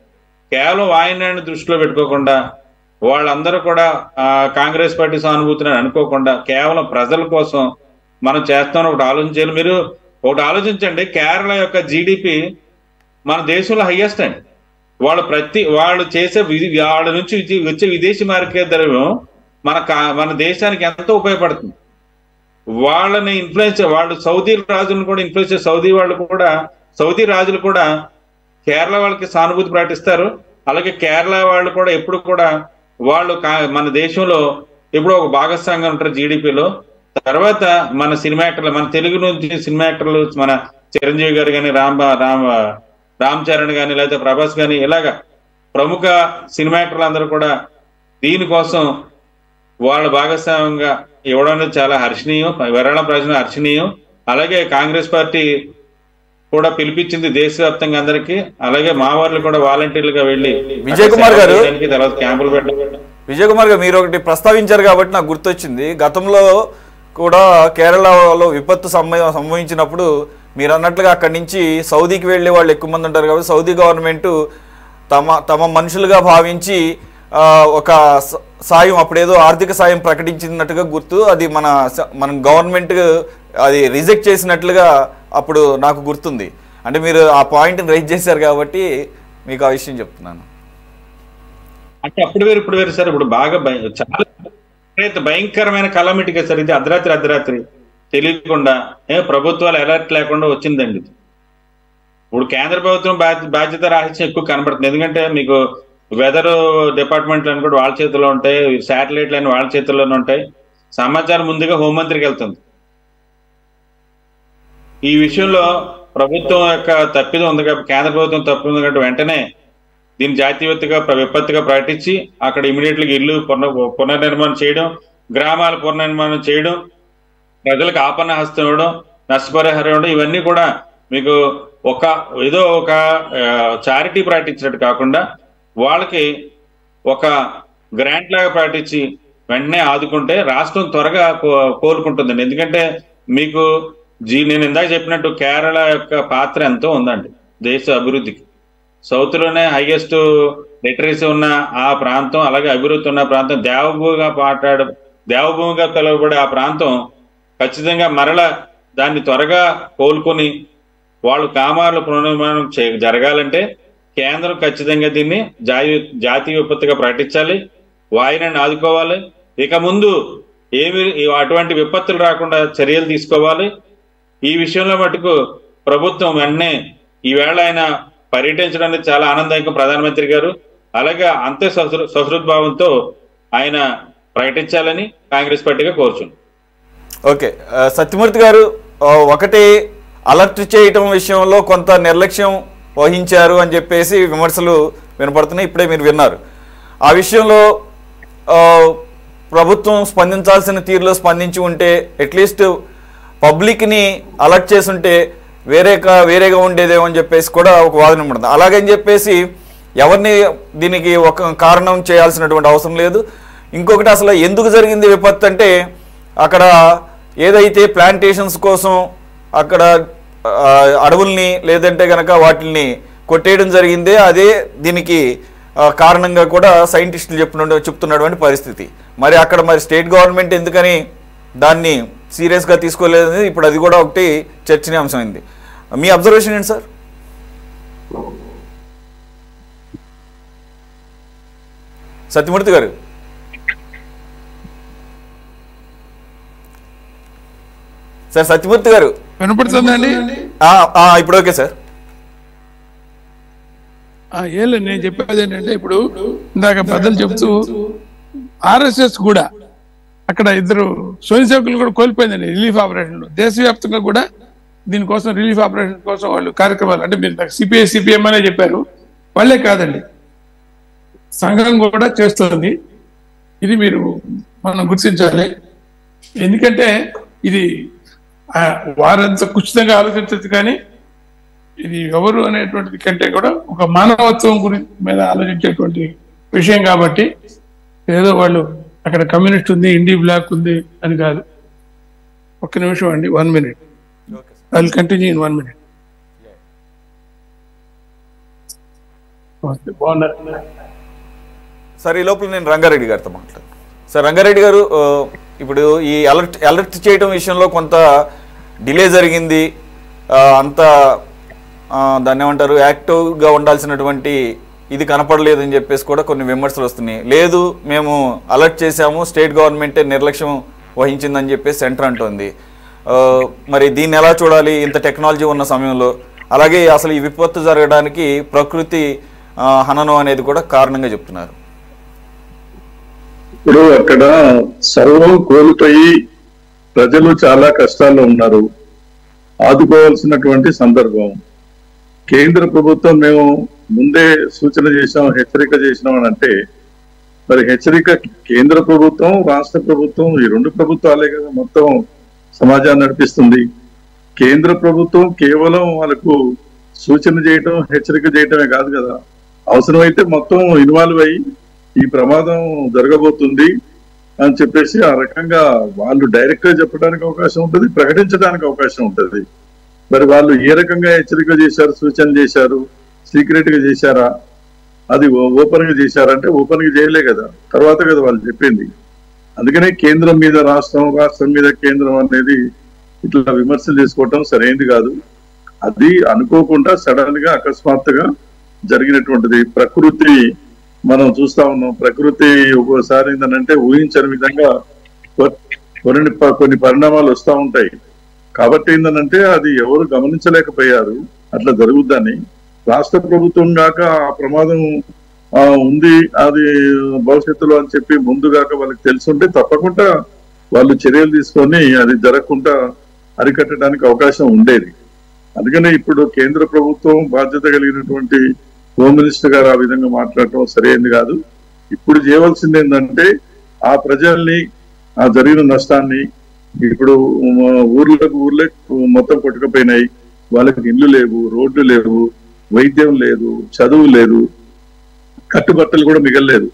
కేవలం ఆయనాన్ని దృష్టిలో పెట్టుకోకుండా, వాళ్ళందరూ కూడా కాంగ్రెస్ పార్టీ సానుభూతిని అనుకోకుండా కేవలం ప్రజల కోసం మనం చేస్తామని ఒకటి ఆలోచించాలి. మీరు ఒకటి ఆలోచించండి, కేరళ యొక్క జీడిపి మన దేశంలో హైయెస్ట్ అండి. వాళ్ళు చేసే వాళ్ళ నుంచి వచ్చే విదేశీ మార్కెట్ ద్రవ్యం మన దేశానికి ఎంతో ఉపయోగపడుతుంది. వాళ్ళని ఇన్ఫ్లుయెన్స్, వాళ్ళు సౌదీ రాజులను కూడా ఇన్ఫ్లుయెన్స్ చేసే సౌదీ రాజులు కూడా కేరళ వాళ్ళకి సానుభూతి ప్రకటిస్తారు. అలాగే కేరళ వాళ్ళు కూడా ఎప్పుడు కూడా వాళ్ళు మన దేశంలో ఎప్పుడో ఒక భాగస్వామ్యంగా ఉంటారు జీడిపిలో. తర్వాత మన సినిమా యాక్టర్లు, మన తెలుగు నుంచి సినిమా యాక్టర్లు, మన చిరంజీవి గారు కానీ, రామ్ చరణ్ కానీ, లేకపోతే ప్రభాస్ కానీ, ఇలాగా ప్రముఖ సినిమా యాక్టర్లు అందరూ కూడా దీనికోసం వాళ్ళ భాగస్వామ్యంగా ఇవ్వడం అనేది చాలా హర్షణీయం, విరాళ ప్రజలు హర్షణీయం. అలాగే కాంగ్రెస్ పార్టీ కూడా పిలిపించింది దేశవ్యాప్తంగా అందరికీ. అలాగే మా వాళ్ళు కూడా వాలంటీర్లుగా వెళ్ళి విజయ్ కుమార్ గారు, తర్వాత క్యాంపులు పెట్టడం. విజయ్ కుమార్ గారు, మీరు ఒకటి ప్రస్తావించారు కాబట్టి నాకు గుర్తొచ్చింది. గతంలో కూడా కేరళలో విపత్తు సంభవించినప్పుడు మీరు అన్నట్లుగా అక్కడి నుంచి సౌదీకి వెళ్ళే వాళ్ళు ఎక్కువ మంది ఉంటారు కాబట్టి సౌదీ గవర్నమెంట్ తమ మనుషులుగా భావించి ఒక సాయం, అప్పుడేదో ఆర్థిక సాయం ప్రకటించినట్టుగా గుర్తు. అది మన గవర్నమెంట్ అది రిజెక్ట్ చేసినట్లుగా అప్పుడు నాకు గుర్తుంది. అంటే మీరు ఆ పాయింట్ని రైజ్ చేశారు కాబట్టి మీకు ఆ విషయం చెప్తున్నాను. అంటే అప్పుడు వేరు ఇప్పుడు వేరు సార్. ఇప్పుడు బాగా చాలా భయంకరమైన కలామిటీగా సార్ ఇది. అర్ధరాత్రి తెలియకుండా ప్రభుత్వాలు అలర్ట్ లేకుండా వచ్చిందండి. ఇప్పుడు కేంద్ర ప్రభుత్వం బాధ్యత రాహిత్యం ఎక్కువ కనబడుతుంది. ఎందుకంటే మీకు వెదర్ డిపార్ట్మెంట్లు అని కూడా వాళ్ళ చేతుల్లో ఉంటాయి, శాటిలైట్లు అని వాళ్ళ చేతుల్లోనే ఉంటాయి. సమాచారం ముందుగా హోంమంత్రికి వెళ్తుంది. ఈ విషయంలో ప్రభుత్వం యొక్క తప్పిదం ఉంది కాబట్టి, కేంద్ర ప్రభుత్వం తప్పిదం ఉంది కాబట్టి వెంటనే దీన్ని జాతీయ విపత్తుగా ప్రకటించి అక్కడ ఇమీడియట్గా ఇల్లు పునర్నిర్మాణం చేయడం, గ్రామాల పునర్నిర్మాణం చేయడం, ప్రజలకు ఆపన్న హస్తం ఇవ్వడం, నష్టపరిహారం ఇవ్వడం, ఇవన్నీ కూడా మీకు ఏదో ఒక చారిటీ ప్రకటించినట్టు కాకుండా వాళ్ళకి ఒక గ్రాంట్ లాగా ప్రకటించి వెంటనే ఆదుకుంటే రాష్ట్రం త్వరగా కోలుకుంటుందండి. ఎందుకంటే మీకు నేను ఇందాక చెప్పినట్టు కేరళ యొక్క పాత్ర ఎంతో ఉందండి దేశ అభివృద్ధికి. సౌత్లోనే హైయెస్ట్ లిటరసీ ఉన్న ఆ ప్రాంతం, అలాగే అభివృద్ధి ఉన్న ప్రాంతం, దేవభూమిగా పిలువబడే ఆ ప్రాంతం ఖచ్చితంగా మరల దాన్ని త్వరగా కోలుకొని వాళ్ళు కామార్ల పునర్నిర్మాణం జరగాలంటే కేంద్రం ఖచ్చితంగా దీన్ని జాతీయ విపత్తుగా ప్రకటించాలి, వాయునాన్ని ఆదుకోవాలి. ఇక ముందు అటువంటి విపత్తులు రాకుండా చర్యలు తీసుకోవాలి. ఈ విషయంలో మటుకు ప్రభుత్వం వెంటనే ఈవేళ ఆయన పర్యటించడానికి చాలా ఆనందదాయకం ప్రధానమంత్రి గారు. అలాగే అంతే సహృద్భావంతో ఆయన ప్రకటించాలని కాంగ్రెస్ పార్టీగా కోరుచున్నాం. ఓకే, సత్యమూర్తి గారు, ఒకటి అలర్ట్ చేయటం విషయంలో కొంత నిర్లక్ష్యం వహించారు అని చెప్పేసి విమర్శలు వినపడుతున్నాయి. ఇప్పుడే మీరు విన్నారు. ఆ విషయంలో ప్రభుత్వం స్పందించాల్సిన తీరులో స్పందించి ఉంటే, అట్లీస్ట్ పబ్లిక్ని అలర్ట్ చేసి ఉంటే వేరేగా ఉండేదేమో అని చెప్పేసి కూడా ఒక వాదన ఉంటుంది. అలాగని చెప్పేసి ఎవరిని దీనికి ఒక కారణం చేయాల్సినటువంటి అవసరం లేదు. ఇంకొకటి, అసలు ఎందుకు జరిగింది విపత్తు అంటే, అక్కడ ఏదైతే ప్లాంటేషన్స్ కోసం అక్కడ అడవుల్ని లేదంటే కనుక వాటిని కొట్టేయడం జరిగిందే, అదే దీనికి కారణంగా కూడా సైంటిస్టులు చెప్తున్నటువంటి పరిస్థితి. మరి అక్కడ స్టేట్ గవర్నమెంట్ ఎందుకని దాన్ని సీరియస్గా తీసుకోలేదు, ఇప్పుడు అది కూడా ఒకటి చర్చనీయాంశమైంది. మీ అబ్జర్వేషన్ ఏంటి సార్? సత్యమూర్తి గారు. సార్ సత్యమూర్తి గారు వినపడుతుందండి? ఇప్పుడు ఓకే సార్. ఏం లేదు, నేను చెప్పేది ఏంటంటే, ఇప్పుడు ఇందాక పెద్దలు చెబుతూ ఆర్ఎస్ఎస్ కూడా అక్కడ ఇద్దరు స్వయంసేవకులు కూడా కోల్పోయిందండి రిలీఫ్ ఆపరేషన్లో. దేశవ్యాప్తంగా కూడా దీనికోసం రిలీఫ్ ఆపరేషన్ కోసం వాళ్ళు కార్యక్రమాలు, అంటే మీరు నాకు సిపిఎం అనే చెప్పారు, వాళ్ళే కాదండి, సంఘం కూడా చేస్తుంది. ఇది మనం గుర్తించాలి. ఎందుకంటే ఇది వారంత ఖచ్చితంగా ఆలోచించచ్చు, కానీ ఇది ఎవరు అనేటువంటిది కంటే కూడా ఒక మానవత్వం మీద ఆలోచించేటువంటి విషయం కాబట్టి, ఏదో వాళ్ళు అక్కడ కమ్యూనిస్ట్ ఉంది, ఇండి బ్లాక్ ఉంది అని కాదు. ఒక్క నిమిషం అండి, 1 minute. I will continue in 1 minute. బాగున్నారు సార్. ఈ లోపల నేను రంగారెడ్డి గారితో మాట్లాడు. సార్ రంగారెడ్డి గారు, ఇప్పుడు ఈ అలర్ట్ చేయడం విషయంలో కొంత డిలే జరిగింది, అంత దాన్ని ఏమంటారు, యాక్టివ్గా ఉండాల్సినటువంటి ఇది కనపడలేదని చెప్పేసి కూడా కొన్ని విమర్శలు వస్తున్నాయి. లేదు, మేము అలర్ట్ చేశాము, స్టేట్ గవర్నమెంటే నిర్లక్ష్యం వహించిందని చెప్పేసి సెంటర్ అంటోంది. మరి దీన్ని ఎలా చూడాలి ఇంత టెక్నాలజీ ఉన్న సమయంలో? అలాగే అసలు ఈ విపత్తు జరగడానికి ప్రకృతి హననం అనేది కూడా కారణంగా చెప్తున్నారు. ఇప్పుడు అక్కడ సర్వం కోల్పోయి ప్రజలు చాలా కష్టాల్లో ఉన్నారు, ఆదుకోవాల్సినటువంటి సందర్భం. కేంద్ర ప్రభుత్వం మేము ముందే సూచన చేసాం, హెచ్చరిక చేసినాం అని అంటే మరి హెచ్చరిక కేంద్ర ప్రభుత్వం, రాష్ట్ర ప్రభుత్వం, ఈ రెండు ప్రభుత్వాలే కదా మొత్తం సమాజాన్ని నడిపిస్తుంది. కేంద్ర ప్రభుత్వం కేవలం వాళ్ళకు సూచన చేయటం, హెచ్చరిక చేయటమే కాదు కదా, అవసరమైతే మొత్తం ఇన్వాల్వ్ అయ్యి ఈ ప్రమాదం జరగబోతుంది అని చెప్పేసి ఆ రకంగా వాళ్ళు డైరెక్ట్ గా చెప్పడానికి అవకాశం ఉంటుంది, ప్రకటించడానికి అవకాశం ఉంటుంది. మరి వాళ్ళు ఏ రకంగా హెచ్చరిక చేశారు, సూచన చేశారు, సీక్రెట్ గా చేశారా, అది ఓపెన్ గా చేశారంటే ఓపెన్ గా చేయలే కదా, తర్వాత కదా వాళ్ళు చెప్పింది. అందుకనే కేంద్రం మీద రాష్ట్రం, రాష్ట్రం మీద కేంద్రం అనేది ఇట్లా విమర్శలు చేసుకోవటం సరైనది కాదు. అది అనుకోకుండా సడన్ గా అకస్మాత్తుగా జరిగినటువంటిది. ప్రకృతి మనం చూస్తా ఉన్నాం, ప్రకృతి ఒక్కోసారి ఏంటంటే ఊహించని విధంగా కొన్ని పరిణామాలు వస్తూ ఉంటాయి. కాబట్టి ఏంటంటే అది ఎవరు గమనించలేకపోయారు అట్లా జరుగుద్దని. రాష్ట్ర ప్రభుత్వం గాక ఆ ప్రమాదం ఉంది అది భవిష్యత్తులో అని చెప్పి ముందుగాక వాళ్ళకి తెలుసుంటే తప్పకుండా వాళ్ళు చర్యలు తీసుకొని అది జరగకుండా అరికట్టడానికి అవకాశం ఉండేది. అందుకనే ఇప్పుడు కేంద్ర ప్రభుత్వం బాధ్యత కలిగినటువంటి హోమ్ మినిస్టర్ గారు ఆ విధంగా మాట్లాడటం సరైనది కాదు. ఇప్పుడు చేయవలసింది ఏంటంటే ఆ ప్రజల్ని, ఆ జరిగిన నష్టాన్ని, ఇప్పుడు ఊర్లే మొత్తం కొట్టుకుపోయినాయి, వాళ్ళకి ఇల్లు లేవు, రోడ్లు లేవు, వైద్యం లేదు, చదువు లేదు, కట్టుబట్టలు కూడా మిగలలేదు.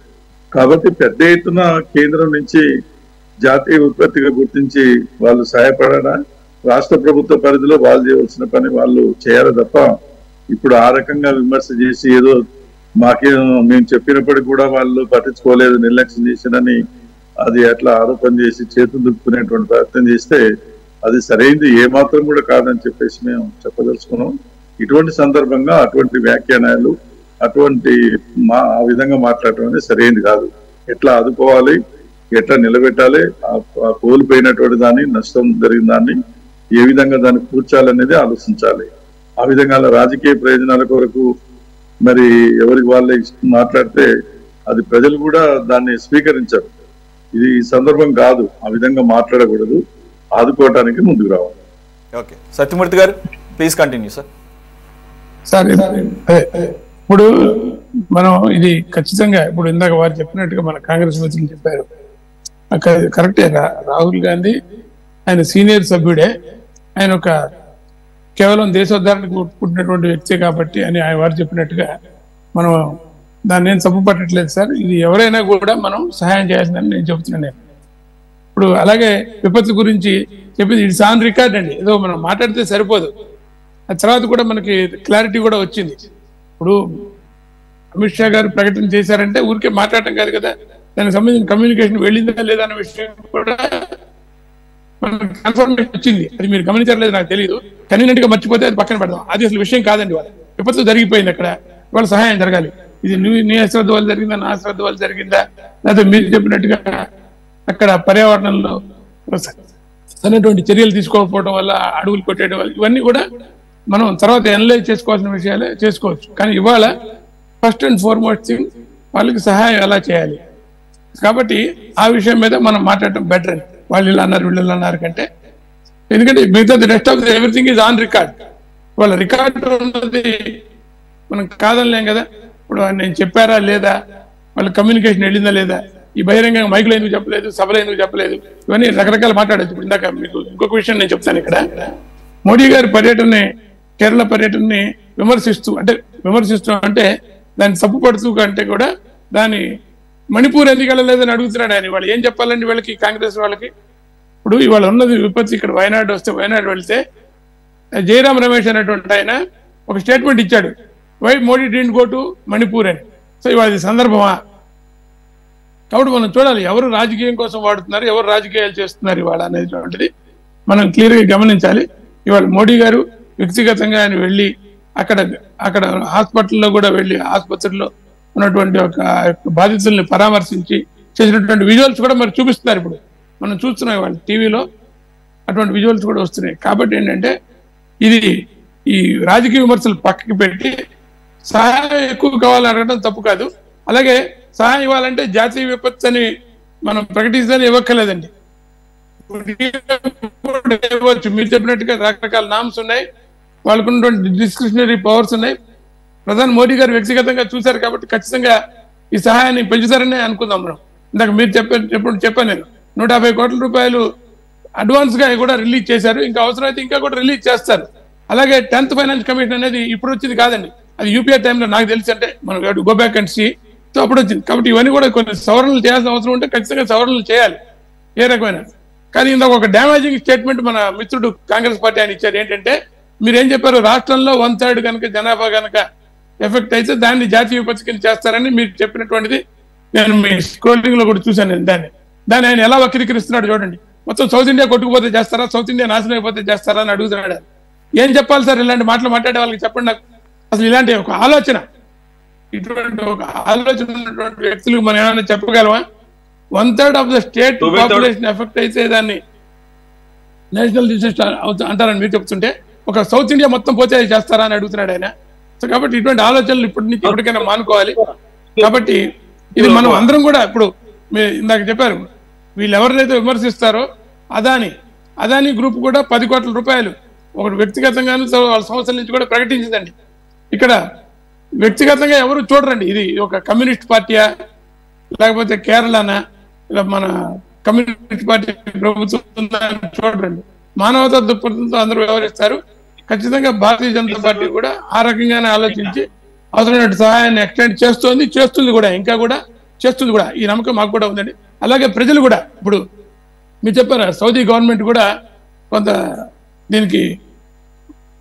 కాబట్టి పెద్ద ఎత్తున కేంద్రం నుంచి జాతీయ ఉత్పత్తిగా గుర్తించి వాళ్ళు సహాయపడడా, రాష్ట్ర ప్రభుత్వ పరిధిలో వాళ్ళు చేయవలసిన పని వాళ్ళు చేయాలి తప్ప ఇప్పుడు ఆ రకంగా విమర్శ చేసి ఏదో మేము చెప్పినప్పటికీ కూడా వాళ్ళు పట్టించుకోలేదు, నిర్లక్ష్యం చేసినని అది అట్లా ఆరోపణ చేసి చేతులు దుక్కునేటువంటి ప్రయత్నం చేస్తే అది సరైనది ఏమాత్రం కూడా కాదని చెప్పేసి మేము చెప్పదలుచుకున్నాం. ఇటువంటి సందర్భంగా అటువంటి వ్యాఖ్యానాలు, అటువంటి ఆ విధంగా మాట్లాడటం అనేది సరైనది కాదు. ఎట్లా ఆదుకోవాలి, ఎట్లా నిలబెట్టాలి, ఆ కోల్పోయినటువంటి దాన్ని, నష్టం జరిగిన దాన్ని ఏ విధంగా దాన్ని కూర్చాలనేది ఆలోచించాలి. ఆ విధంగా రాజకీయ ప్రయోజనాల కొరకు మరి ఎవరికి వాళ్ళే మాట్లాడితే అది ప్రజలు కూడా దాన్ని స్వీకరించరు. ఇది సందర్భం కాదు, ఆ విధంగా మాట్లాడకూడదు, ఆదుకోవటానికి ముందుకు రావాలి. ఓకే, సత్యమూర్తి గారు ప్లీజ్ కంటిన్యూ సార్. సార్ ఇప్పుడు మనం ఇది ఖచ్చితంగా ఇప్పుడు ఇందాక వారు చెప్పినట్టుగా మన కాంగ్రెస్ మిత్రులు చెప్పారు, కరెక్టే. రాహుల్ గాంధీ ఆయన సీనియర్ సభ్యుడే, ఆయన ఒక కేవలం దేశోద్ధారణకు పుట్టినటువంటి వ్యక్తి కాబట్టి అని ఆయన వారు చెప్పినట్టుగా మనం దాన్ని నేను తప్పు పట్టట్లేదు సార్. ఇది ఎవరైనా కూడా మనం సహాయం చేయాల్సిందని నేను చెబుతున్నాను. ఇప్పుడు అలాగే విపత్తు గురించి చెప్పింది ఇట్స్ ఆన్ రికార్డ్ అండి, ఏదో మనం మాట్లాడితే సరిపోదు. ఆ తర్వాత కూడా మనకి క్లారిటీ కూడా వచ్చింది. ఇప్పుడు అమిత్ షా గారు ప్రకటన చేశారంటే ఊరికే మాట్లాడటం కాదు కదా, దానికి సంబంధించిన కమ్యూనికేషన్ వెళ్ళిందా లేదా అన్న విషయం కూడా మనకు కన్ఫర్మేషన్ వచ్చింది. అది మీరు గమనించలేదు నాకు తెలియదు, కన్వీనియంట్ గా మర్చిపోతే అది పక్కన పెడదాం. అది అసలు విషయం కాదండి. వాళ్ళ విపత్తు జరిగిపోయింది, అక్కడ వాళ్ళ సహాయం జరగాలి. ఇది నీ అశ్రద్ధ వల్ల జరిగిందా, నా అశ్రద్ధ వల్ల జరిగిందా, లేకపోతే మీరు చెప్పినట్టుగా అక్కడ పర్యావరణంలో అనేటువంటి చర్యలు తీసుకోకపోవడం వల్ల, అడుగులు కొట్టేయడం వల్ల, ఇవన్నీ కూడా మనం తర్వాత అనలైజ్ చేసుకోవాల్సిన విషయాలే చేసుకోవచ్చు. కానీ ఇవాళ ఫస్ట్ అండ్ ఫార్మోస్ట్ థింగ్ వాళ్ళకి సహాయం ఎలా చేయాలి. కాబట్టి ఆ విషయం మీద మనం మాట్లాడటం బెటర్ అని. వాళ్ళు ఇలా అన్నారు, వీళ్ళు ఇలా అన్నారు కంటే, ఎందుకంటే మిగతా the rest of the everything is on record. వాళ్ళ రికార్డు ఉన్నది మనం కాదనలేం కదా. ఇప్పుడు నేను చెప్పారా లేదా, వాళ్ళ కమ్యూనికేషన్ వెళ్ళిందా లేదా, ఈ బహిరంగంగా మైకులో ఎందుకు చెప్పలేదు, సభలో ఎందుకు చెప్పలేదు, ఇవన్నీ రకరకాల మాట్లాడచ్చు. ఇప్పుడు ఇందాక మీకు ఇంకొక విషయం నేను చెప్తాను. ఇక్కడ మోడీ గారి పర్యటనని, కేరళ పర్యటనని విమర్శిస్తూ అంటే దాన్ని తప్పుపడుతూ కంటే కూడా దాని మణిపూర్ ఎందుకు వెళ్ళలేదని అడుగుతున్నాడు ఆయన. వాళ్ళు ఏం చెప్పాలండి వీళ్ళకి, కాంగ్రెస్ వాళ్ళకి? ఇప్పుడు ఇవాళ ఉన్నది విపత్తు. ఇక్కడ వయనాడు వస్తే, వయనాడు వెళ్తే జయరాం రమేష్ అనేటువంటి ఆయన ఒక స్టేట్మెంట్ ఇచ్చాడు, why Modi didn't go to Manipur అని. సో ఇవాళ ఇది సందర్భమా? కాబట్టి మనం చూడాలి ఎవరు రాజకీయం కోసం వాడుతున్నారు, ఎవరు రాజకీయాలు చేస్తున్నారు ఇవాళ అనేటువంటిది మనం క్లియర్గా గమనించాలి. ఇవాళ మోడీ గారు వ్యక్తిగతంగా ఆయన వెళ్ళి అక్కడ హాస్పిటల్లో కూడా వెళ్ళి ఆసుపత్రిలో ఉన్నటువంటి ఒక బాధితుల్ని పరామర్శించి చేసినటువంటి విజువల్స్ కూడా మరి చూపిస్తున్నారు. ఇప్పుడు మనం చూస్తున్నాం వాళ్ళు టీవీలో అటువంటి విజువల్స్ కూడా వస్తున్నాయి. కాబట్టి ఏంటంటే ఇది ఈ రాజకీయ విమర్శలు పక్కకి పెట్టి సహాయం ఎక్కువ కావాలని అడగడం తప్పు కాదు. అలాగే సహాయం ఇవ్వాలంటే జాతీయ విపత్తు అని మనం ప్రకటించాలని ఇవ్వక్కర్లేదండి. ఇవ్వచ్చు, మీరు చెప్పినట్టుగా రకరకాల నామ్స్ ఉన్నాయి, వాళ్ళకు ఉన్నటువంటి డిస్క్రిషనరీ పవర్స్ ఉన్నాయి. ప్రధాని మోడీ గారు వ్యక్తిగతంగా చూశారు కాబట్టి ఖచ్చితంగా ఈ సహాయాన్ని పెంచుతారని అనుకుందాం మనం. ఇందాక మీరు చెప్పాను నేను 150 కోట్ల రూపాయలు అడ్వాన్స్ గా కూడా రిలీజ్ చేశారు. ఇంకా అవసరమైతే ఇంకా కూడా రిలీజ్ చేస్తారు. అలాగే 10th ఫైనాన్స్ కమిషన్ అనేది ఇప్పుడు వచ్చింది కాదండి, అది యూపీఏ టైంలో నాకు తెలిసి, అంటే మనం go back and see, so అప్పుడు వచ్చింది. కాబట్టి ఇవన్నీ కూడా కొన్ని సవరణలు చేయాల్సిన అవసరం ఉంటే ఖచ్చితంగా సవరణలు చేయాలి ఏ రకమైన. కానీ ఇందాక ఒక డ్యామేజింగ్ స్టేట్మెంట్ మన మిత్రుడు కాంగ్రెస్ పార్టీ ఆయన ఇచ్చారు. ఏంటంటే మీరేం చెప్పారు, రాష్ట్రంలో 1/3 కనుక జనాభా కనుక ఎఫెక్ట్ అయితే దాన్ని జాతీయ విపత్తు కింద చేస్తారని మీరు చెప్పినటువంటిది నేను మీ స్క్రోలింగ్ లో కూడా చూశాను. నేను దాన్ని ఆయన ఎలా వక్రీకరిస్తున్నాడు చూడండి. మొత్తం సౌత్ ఇండియా కొట్టుకుపోతే చేస్తారా, సౌత్ ఇండియా నాశనం అయిపోతే చేస్తారా అని అడుగుతున్నాడు. ఏం చెప్పాలి సార్ ఇలాంటి మాటలు మాట్లాడే వాళ్ళకి, చెప్పండి నాకు. అసలు ఇలాంటి ఒక ఆలోచన, ఇటువంటి ఒక ఆలోచన ఉన్నటువంటి వ్యక్తులకు మనం ఏమైనా చెప్పగలమా? 1/3 of the state population effect అయితే దాన్ని నేషనల్ డిజాస్టర్ అంటారని మీరు చెప్తుంటే, ఒక సౌత్ ఇండియా మొత్తం పోతే చేస్తారా అని అడుగుతున్నాడు ఆయన. సో కాబట్టి ఇటువంటి ఆలోచనలు ఇప్పటి నుంచి ఎప్పటికైనా మానుకోవాలి. కాబట్టి ఇది మనం అందరం కూడా, ఇప్పుడు మీరు ఇందాక చెప్పారు, వీళ్ళు ఎవరినైతే విమర్శిస్తారో అదాని గ్రూప్ కూడా 10 కోట్ల రూపాయలు ఒకటి వ్యక్తిగతంగాను వాళ్ళ సంవత్సరాల నుంచి కూడా ప్రకటించిందండి. ఇక్కడ వ్యక్తిగతంగా ఎవరు చూడరండి, ఇది ఒక కమ్యూనిస్ట్ పార్టీయా లేకపోతే కేరళనా, ఇలా మన కమ్యూనిస్ట్ పార్టీ ప్రభుత్వం చూడరండి. మానవతా దృక్పథంతో అందరూ వ్యవహరిస్తారు. ఖచ్చితంగా భారతీయ జనతా పార్టీ కూడా ఆ రకంగానే ఆలోచించి అవసరమైన సహాయాన్ని ఎక్స్టెండ్ చేస్తుంది కూడా, ఇంకా కూడా చేస్తుంది కూడా. ఈ నమ్మకం మాకు కూడా ఉందండి. అలాగే ప్రజలు కూడా, ఇప్పుడు మీరు చెప్పారు సౌదీ గవర్నమెంట్ కూడా కొంత దీనికి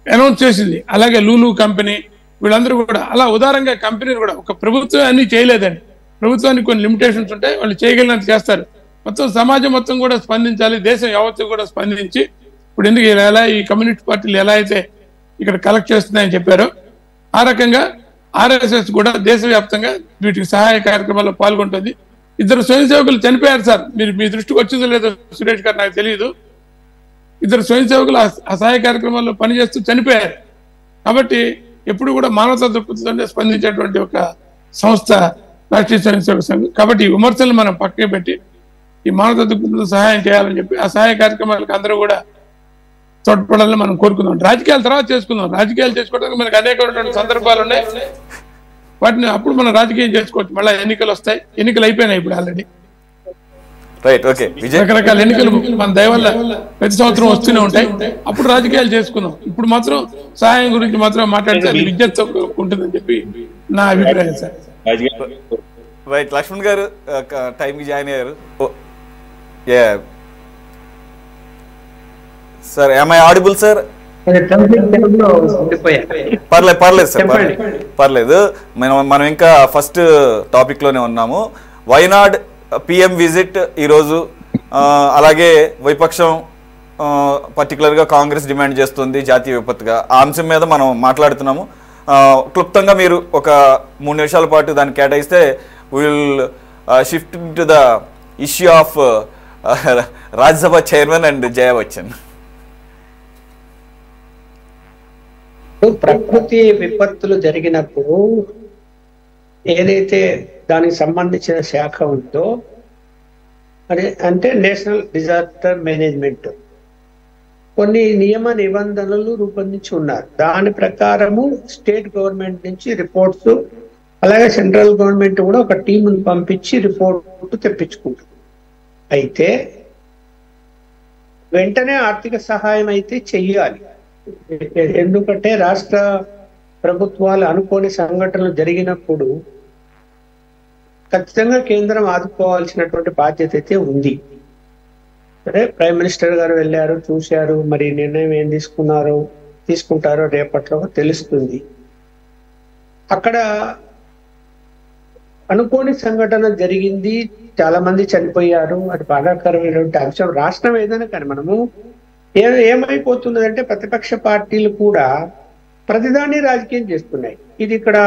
అనౌన్స్ చేసింది. అలాగే లూలు కంపెనీ వీళ్ళందరూ కూడా అలా ఉదారంగా కంపెనీలు కూడా, ఒక ప్రభుత్వం అన్ని చేయలేదండి. ప్రభుత్వానికి కొన్ని లిమిటేషన్స్ ఉంటాయి, వాళ్ళు చేయగలిగినంత చేస్తారు. మొత్తం సమాజం మొత్తం కూడా స్పందించాలి, దేశం యావత్తు కూడా స్పందించి, ఇప్పుడు ఎందుకు ఎలా ఈ కమ్యూనిస్ట్ పార్టీలు ఎలా అయితే ఇక్కడ కలెక్ట్ చేస్తున్నాయని చెప్పారో ఆ రకంగా ఆర్ఎస్ఎస్ కూడా దేశవ్యాప్తంగా వీటికి సహాయ కార్యక్రమాల్లో పాల్గొంటుంది. 2 స్వయం సేవకులు చనిపోయారు సార్, మీ దృష్టికి వచ్చిందో లేదో సురేష్ గారు నాకు తెలియదు. 2 స్వయం సేవకులు ఆ సహాయ కార్యక్రమాల్లో పనిచేస్తూ చనిపోయారు. కాబట్టి ఎప్పుడు కూడా మానవతా దృక్పథంతో స్పందించేటువంటి ఒక సంస్థ రాష్ట్రీయ స్వయం సేవక సంఘం. కాబట్టి ఈ విమర్శలు మనం పక్కకి పెట్టి ఈ మానవతా దృక్పథంతో సహాయం చేయాలని చెప్పి ఆ సహాయ కార్యక్రమాలకు అందరూ కూడా తోడ్పడాలని మనం కోరుకుందాం. రాజకీయాల తర్వాత చేసుకుందాం. రాజకీయాలు చేసుకోవడానికి మనకు అనేకమైనటువంటి సందర్భాలు ఉన్నాయి, వాటిని అప్పుడు మనం రాజకీయం చేసుకోవచ్చు. మళ్ళీ ఎన్నికలు వస్తాయి, ఎన్నికలు అయిపోయినాయి ఇప్పుడు ఆల్రెడీ. Right, okay. రకరకాల ఎన్నికలు మన దయ వల్ల ప్రతి సంవత్సరం వస్తూనే ఉంటాయి. అప్పుడు రాజకీయాలు చేసుకుందాం. ఇప్పుడు మాత్రం సహాయం గురించి మాత్రం మాట్లాడితే విద్యతో ఉంటుందని చెప్పి నా అభిప్రాయం సార్. రైట్, లక్ష్మణ్ గారు టైంకి జాయిన్ అయ్యారు. Sir am I audible sir? పర్లేదు సార్, పర్లేదు. మనం ఇంకా ఫస్ట్ టాపిక్ లోనే ఉన్నాము. వైనాడ్ పిఎం విజిట్ ఈరోజు, అలాగే విపక్షం పర్టికులర్గా కాంగ్రెస్ డిమాండ్ చేస్తుంది జాతీయ విపత్తుగా. ఆ అంశం మీద మనం మాట్లాడుతున్నాము. క్లుప్తంగా మీరు ఒక 3 నిమిషాల పాటు దాన్ని కేటాయిస్తే will shift to the issue of Rajya Sabha chairman and Jaya Bachchan. ప్రకృతి విపత్తులు జరిగినప్పుడు ఏదైతే దానికి సంబంధించిన శాఖ ఉందో అంటే నేషనల్ డిజాస్టర్ మేనేజ్మెంట్ కొన్ని నియమ నిబంధనలు రూపొందించి ఉన్నారు. దాని ప్రకారము స్టేట్ గవర్నమెంట్ నుంచి రిపోర్ట్స్, అలాగే సెంట్రల్ గవర్నమెంట్ కూడా ఒక టీమును పంపించి రిపోర్ట్ తెప్పించుకుంటుంది. అయితే వెంటనే ఆర్థిక సహాయం అయితే చెయ్యాలి. ఎందుకంటే రాష్ట్ర ప్రభుత్వాలు అనుకోని సంఘటనలు జరిగినప్పుడు ఖచ్చితంగా కేంద్రం ఆదుకోవాల్సినటువంటి బాధ్యత అయితే ఉంది. సరే, ప్రైమ్ మినిస్టర్ గారు వెళ్ళారు, చూశారు, మరి నిర్ణయం ఏం తీసుకుంటారో రేపట్లో తెలుస్తుంది. అక్కడ అనుకోని సంఘటన జరిగింది, చాలా మంది చనిపోయారు, అది బాధాకరమైనటువంటి అంశం. రాష్ట్రం ఏదైనా కానీ మనము ఏమైపోతున్నదంటే ప్రతిపక్ష పార్టీలు కూడా ప్రతిదాన్ని రాజకీయం చేస్తున్నాయి. ఇది ఇక్కడ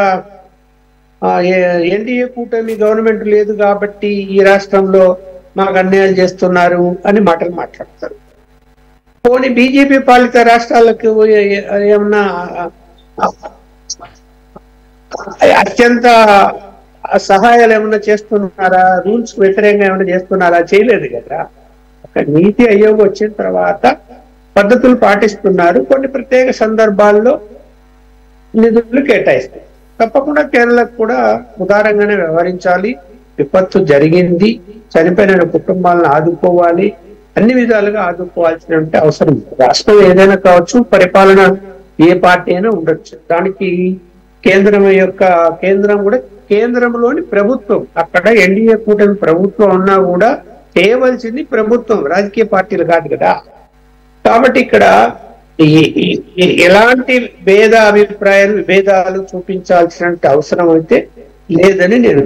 ఎన్డీఏ కూటమి గవర్నమెంట్ లేదు కాబట్టి ఈ రాష్ట్రంలో మాకు అన్యాయాలు చేస్తున్నారు అని మాటలు మాట్లాడతారు. పోనీ బీజేపీ పాలిత రాష్ట్రాలకు ఏమన్నా అత్యంత సహాయాలు ఏమన్నా చేస్తున్నారా, రూల్స్ వ్యతిరేకంగా ఏమన్నా చేస్తున్నారా? చేయలేదు కదా. నీతి ఆయోగ్ వచ్చిన తర్వాత పద్ధతులు పాటిస్తున్నారు, కొన్ని ప్రత్యేక సందర్భాల్లో నిధులు కేటాయిస్తాయి. తప్పకుండా కేరళకు కూడా ఉదారంగానే వ్యవహరించాలి. విపత్తు జరిగింది, చనిపోయిన కుటుంబాలను ఆదుకోవాలి, అన్ని విధాలుగా ఆదుకోవాల్సిన అవసరం. రాష్ట్రం ఏదైనా కావచ్చు, పరిపాలన ఏ పార్టీ అయినా ఉండొచ్చు. దానికి కేంద్రం కూడా కేంద్రంలోని ప్రభుత్వం, అక్కడ ఎన్డీఏ కూటమి ప్రభుత్వం ఉన్నా కూడా చేయవలసింది ప్రభుత్వం, రాజకీయ పార్టీలు కాదు కదా. కాబట్టి ఇక్కడ ఎలాంటి విభేదాలు చూపించాల్సిన అవసరం అయితే లేదని నేను